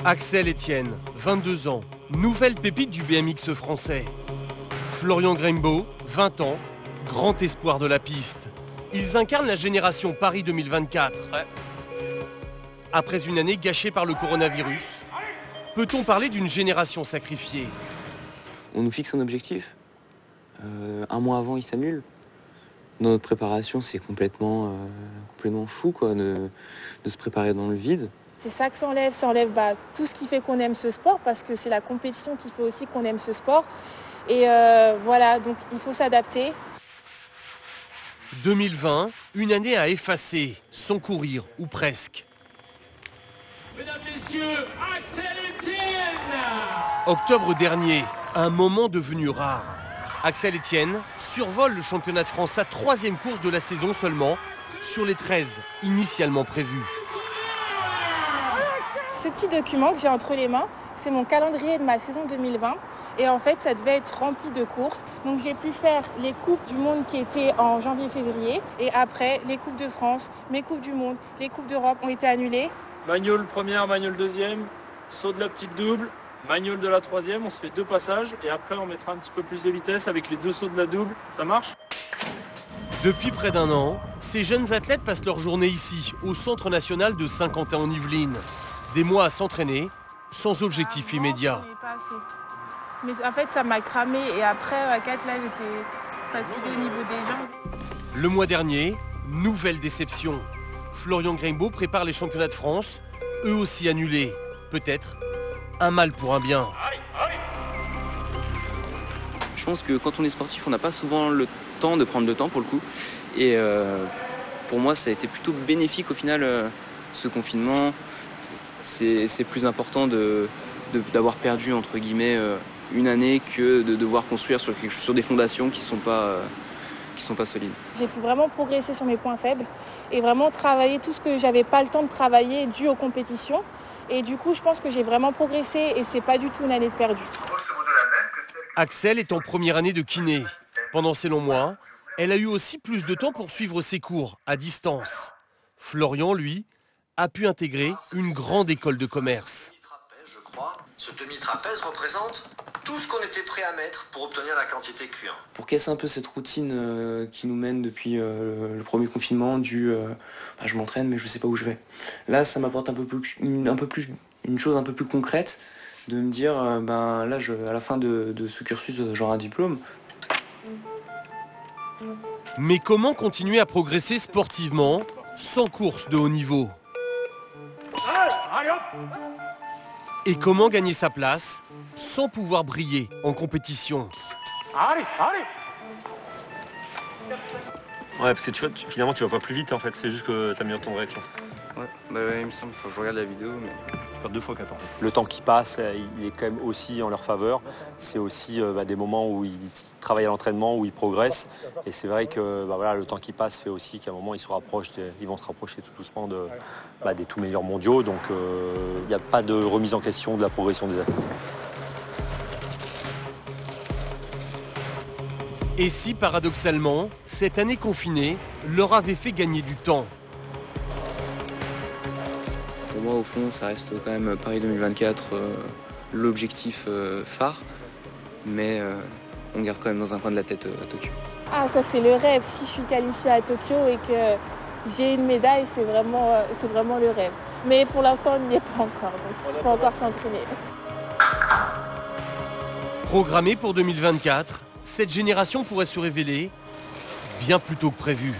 Axel Etienne, 22 ans, nouvelle pépite du BMX français. Florian Grimbaud, 20 ans, grand espoir de la piste. Ils incarnent la génération Paris 2024. Après une année gâchée par le coronavirus, peut-on parler d'une génération sacrifiée? On nous fixe un objectif. Un mois avant, il s'annule. Dans notre préparation, c'est complètement fou quoi, de se préparer dans le vide. C'est ça que ça enlève tout ce qui fait qu'on aime ce sport, parce que c'est la compétition qui fait aussi qu'on aime ce sport. Et voilà, donc il faut s'adapter. 2020, une année à effacer, sans courir, ou presque. Mesdames, Messieurs, Axel Etienne! Octobre dernier, un moment devenu rare. Axel Etienne survole le championnat de France, sa 3e course de la saison seulement, sur les 13 initialement prévues. Ce petit document que j'ai entre les mains, c'est mon calendrier de ma saison 2020. Et en fait, ça devait être rempli de courses. Donc j'ai pu faire les Coupes du Monde qui étaient en janvier-février. Et après, les Coupes de France, mes Coupes du Monde, les Coupes d'Europe ont été annulées. Magnol première, Magnol deuxième, saut de la petite double, Magnol de la 3e, on se fait 2 passages. Et après, on mettra un petit peu plus de vitesse avec les 2 sauts de la double. Ça marche ? Depuis près d'un an, ces jeunes athlètes passent leur journée ici, au Centre national de Saint-Quentin-en-Yvelines. Des mois à s'entraîner, sans objectif immédiat. Mais en fait, ça m'a cramé. Et après, à 4, là, j'étais fatiguée au niveau des jambes. Le mois dernier, nouvelle déception. Florian Grimbaud prépare les championnats de France, eux aussi annulés. Peut-être un mal pour un bien. Je pense que quand on est sportif, on n'a pas souvent le temps de prendre le temps pour le coup. Et pour moi, ça a été plutôt bénéfique au final, ce confinement. C'est plus important d'avoir perdu, entre guillemets, une année que de devoir construire sur des fondations qui sont pas solides. J'ai pu vraiment progresser sur mes points faibles et vraiment travailler tout ce que j'avais pas le temps de travailler dû aux compétitions. Et du coup, je pense que j'ai vraiment progressé et c'est pas du tout une année de perdu. Axel est en première année de kiné. Pendant ces longs mois, elle a eu aussi plus de temps pour suivre ses cours à distance. Florian, lui, a pu intégrer une grande école de commerce. Ce demi-trapèze représente tout ce qu'on était prêt à mettre pour obtenir la quantité Q1. Pour casser un peu cette routine qui nous mène depuis le premier confinement, je m'entraîne mais je sais pas où je vais. Là, ça m'apporte une chose un peu plus concrète, de me dire, là, à la fin de ce cursus, j'aurai un diplôme. Mais comment continuer à progresser sportivement sans course de haut niveau ? Et comment gagner sa place sans pouvoir briller en compétition ? Ouais, parce que tu vois, finalement, tu vas pas plus vite en fait, c'est juste que tu améliores ton réaction. Ouais, il me semble, faut que je regarde la vidéo. Mais... Faire 2 fois 4 ans. Le temps qui passe, il est quand même aussi en leur faveur. C'est aussi des moments où ils travaillent à l'entraînement, où ils progressent. Et c'est vrai que le temps qui passe fait aussi qu'à un moment, ils vont se rapprocher tout doucement des tout meilleurs mondiaux. Donc il n'y a pas de remise en question de la progression des athlètes. Et si, paradoxalement, cette année confinée leur avait fait gagner du temps ? Pour moi, au fond, ça reste quand même Paris 2024 l'objectif phare. Mais on garde quand même dans un coin de la tête à Tokyo. Ah, ça c'est le rêve. Si je suis qualifiée à Tokyo et que j'ai une médaille, c'est vraiment le rêve. Mais pour l'instant, on n'y est pas encore, donc il faut encore s'entraîner. Programmée pour 2024, cette génération pourrait se révéler bien plus tôt que prévu.